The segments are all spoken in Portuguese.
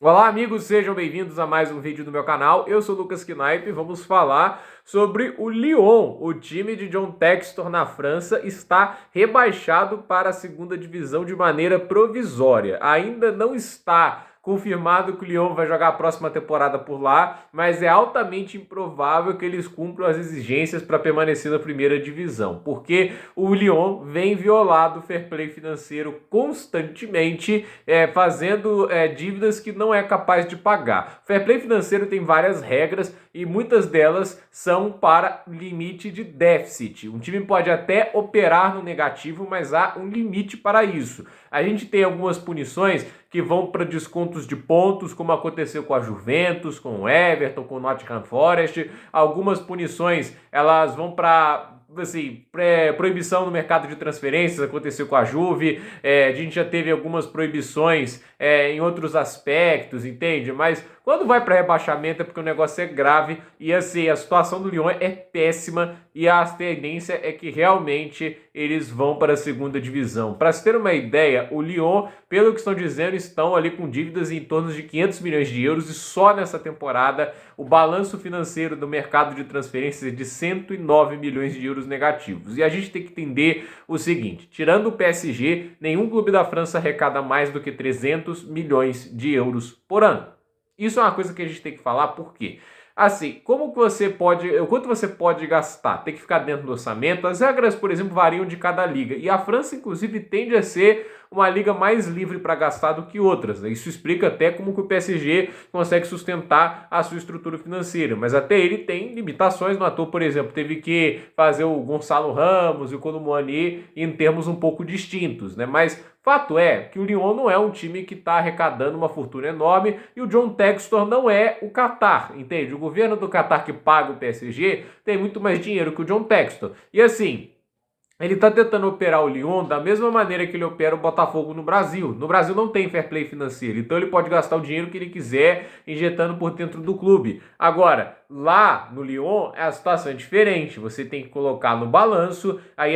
Olá, amigos, sejam bem-vindos a mais um vídeo do meu canal. Eu sou o Lucas Knipe e vamos falar sobre o Lyon. O time de John Textor na França está rebaixado para a segunda divisão de maneira provisória. Ainda não está confirmado que o Lyon vai jogar a próxima temporada por lá, mas é altamente improvável que eles cumpram as exigências para permanecer na primeira divisão, porque o Lyon vem violado o fair play financeiro constantemente, fazendo dívidas que não é capaz de pagar. O fair play financeiro tem várias regras e muitas delas são para limite de déficit. Um time pode até operar no negativo, mas há um limite para isso. A gente tem algumas punições que vão para descontos de pontos, como aconteceu com a Juventus, com o Everton, com o Nottingham Forest. Algumas punições elas vão para assim, proibição no mercado de transferências, aconteceu com a Juve, a gente já teve algumas proibições em outros aspectos, entende? Mas quando vai para rebaixamento é porque o negócio é grave e assim, a situação do Lyon é péssima e a tendência é que realmente eles vão para a segunda divisão. Para se ter uma ideia, o Lyon, pelo que estão dizendo, estão ali com dívidas em torno de 500 milhões de euros e só nessa temporada o balanço financeiro do mercado de transferências é de 109 milhões de euros negativos. E a gente tem que entender o seguinte, tirando o PSG, nenhum clube da França arrecada mais do que 300 milhões de euros por ano. Isso é uma coisa que a gente tem que falar, por quê? Assim, como que você pode, o quanto você pode gastar? Tem que ficar dentro do orçamento. As regras, por exemplo, variam de cada liga. E a França, inclusive, tende a ser uma liga mais livre para gastar do que outras, né? Isso explica até como que o PSG consegue sustentar a sua estrutura financeira. Mas até ele tem limitações. No ator, por exemplo, teve que fazer o Gonçalo Ramos e o Colomboani em termos um pouco distintos, né? Mas fato é que o Lyon não é um time que está arrecadando uma fortuna enorme e o John Textor não é o Qatar, entende? O governo do Qatar que paga o PSG tem muito mais dinheiro que o John Textor. E assim, ele está tentando operar o Lyon da mesma maneira que ele opera o Botafogo no Brasil. No Brasil não tem fair play financeiro, então ele pode gastar o dinheiro que ele quiser injetando por dentro do clube. Agora, lá no Lyon a situação é diferente. Você tem que colocar no balanço, aí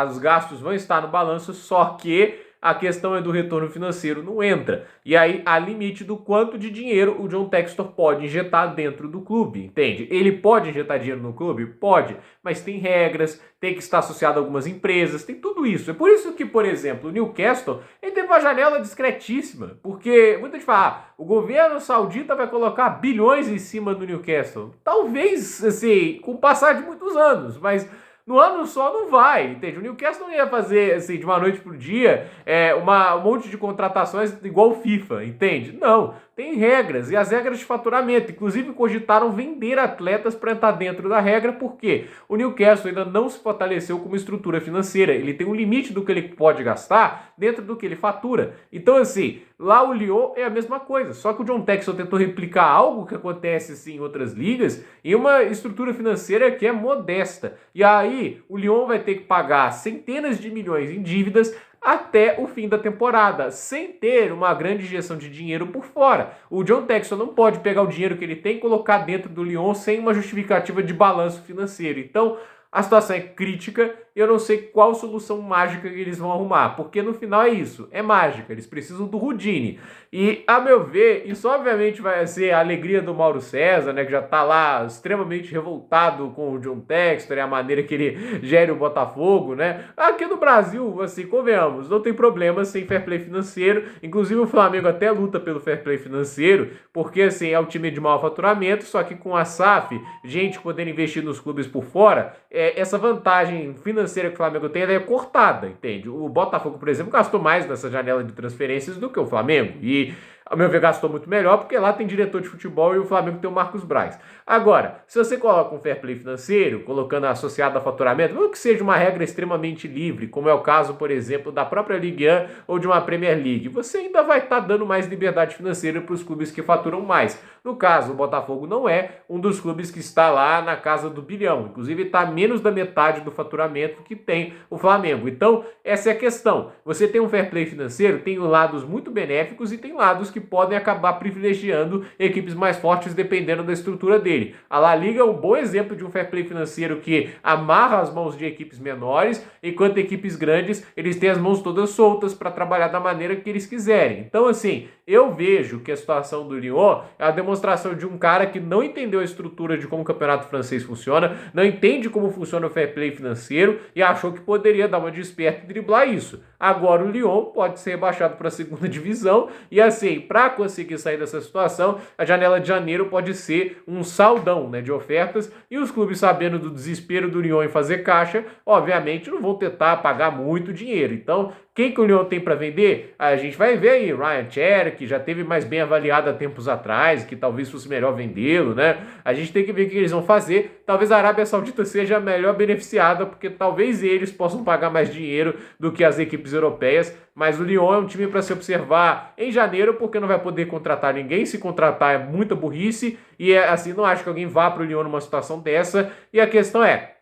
os gastos vão estar no balanço, só que a questão é do retorno financeiro, não entra. E aí há limite do quanto de dinheiro o John Textor pode injetar dentro do clube, entende? Ele pode injetar dinheiro no clube? Pode, mas tem regras, tem que estar associado a algumas empresas, tem tudo isso. É por isso que, por exemplo, o Newcastle ele teve uma janela discretíssima, porque muita gente fala, o governo saudita vai colocar bilhões em cima do Newcastle. Talvez, assim, com o passar de muitos anos, mas no ano só não vai, entende? O Newcastle não ia fazer, assim, de uma noite pro dia, um monte de contratações igual o FIFA, entende? Não, tem regras, e as regras de faturamento. Inclusive, cogitaram vender atletas para entrar dentro da regra, porque o Newcastle ainda não se fortaleceu como estrutura financeira. Ele tem um limite do que ele pode gastar dentro do que ele fatura. Então, assim, lá o Lyon é a mesma coisa, só que o John Texel tentou replicar algo que acontece assim, em outras ligas em uma estrutura financeira que é modesta. E aí o Lyon vai ter que pagar centenas de milhões em dívidas até o fim da temporada, sem ter uma grande injeção de dinheiro por fora. O John Texel não pode pegar o dinheiro que ele tem e colocar dentro do Lyon sem uma justificativa de balanço financeiro. Então, a situação é crítica e eu não sei qual solução mágica que eles vão arrumar, porque no final é isso, é mágica, eles precisam do Houdini. E, a meu ver, isso obviamente vai ser a alegria do Mauro César, né, que já tá lá extremamente revoltado com o John Textor e a maneira que ele gere o Botafogo, né? Aqui no Brasil, assim, convenhamos, não tem problema sem fair play financeiro, inclusive o Flamengo até luta pelo fair play financeiro, porque, assim, é um time de mau faturamento, só que com a SAF, gente podendo investir nos clubes por fora, essa vantagem financeira que o Flamengo tem, ela é cortada, entende? O Botafogo, por exemplo, gastou mais nessa janela de transferências do que o Flamengo. E, ao meu ver, gastou muito melhor, porque lá tem diretor de futebol e o Flamengo tem o Marcos Braz. Agora, se você coloca um fair play financeiro, colocando associado a faturamento, mesmo que seja uma regra extremamente livre, como é o caso, por exemplo, da própria Ligue 1 ou de uma Premier League, você ainda vai estar dando mais liberdade financeira para os clubes que faturam mais. No caso, o Botafogo não é um dos clubes que está lá na casa do bilhão. Inclusive, está menos da metade do faturamento que tem o Flamengo. Então, essa é a questão. Você tem um fair play financeiro, tem lados muito benéficos e tem lados que podem acabar privilegiando equipes mais fortes dependendo da estrutura dele. A La Liga é um bom exemplo de um fair play financeiro que amarra as mãos de equipes menores, enquanto equipes grandes, eles têm as mãos todas soltas para trabalhar da maneira que eles quiserem. Então, assim, eu vejo que a situação do Lyon é a demonstração de um cara que não entendeu a estrutura de como o campeonato francês funciona, não entende como funciona o fair play financeiro e achou que poderia dar uma de esperto e driblar isso. Agora o Lyon pode ser rebaixado para a segunda divisão e assim, para conseguir sair dessa situação, a janela de janeiro pode ser um saldão, né, de ofertas e os clubes, sabendo do desespero do Lyon em fazer caixa, obviamente não vão tentar pagar muito dinheiro. Então, quem que o Lyon tem para vender? A gente vai ver aí, Ryan Cherry, que já teve mais bem avaliado há tempos atrás, que talvez fosse melhor vendê-lo, né? A gente tem que ver o que eles vão fazer. Talvez a Arábia Saudita seja a melhor beneficiada, porque talvez eles possam pagar mais dinheiro do que as equipes europeias, mas o Lyon é um time para se observar em janeiro, porque não vai poder contratar ninguém. Se contratar é muita burrice, e assim, não acho que alguém vá para o Lyon numa situação dessa. E a questão é,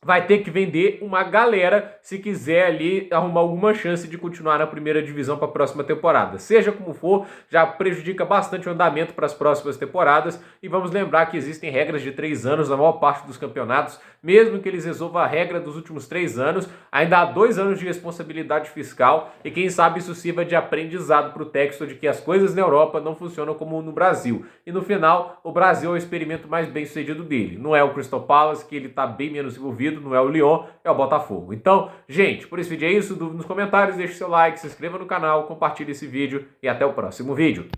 vai ter que vender uma galera se quiser ali arrumar alguma chance de continuar na primeira divisão para a próxima temporada. Seja como for, já prejudica bastante o andamento para as próximas temporadas e vamos lembrar que existem regras de 3 anos na maior parte dos campeonatos, mesmo que eles resolvam a regra dos últimos 3 anos, ainda há 2 anos de responsabilidade fiscal e quem sabe isso sirva de aprendizado para o texto de que as coisas na Europa não funcionam como no Brasil. E no final, o Brasil é o experimento mais bem sucedido dele. Não é o Crystal Palace, que ele está bem menos envolvido, não é o Lyon, é o Botafogo. Então, gente, por esse vídeo é isso. Dúvida nos comentários, deixe seu like, se inscreva no canal, compartilhe esse vídeo e até o próximo vídeo.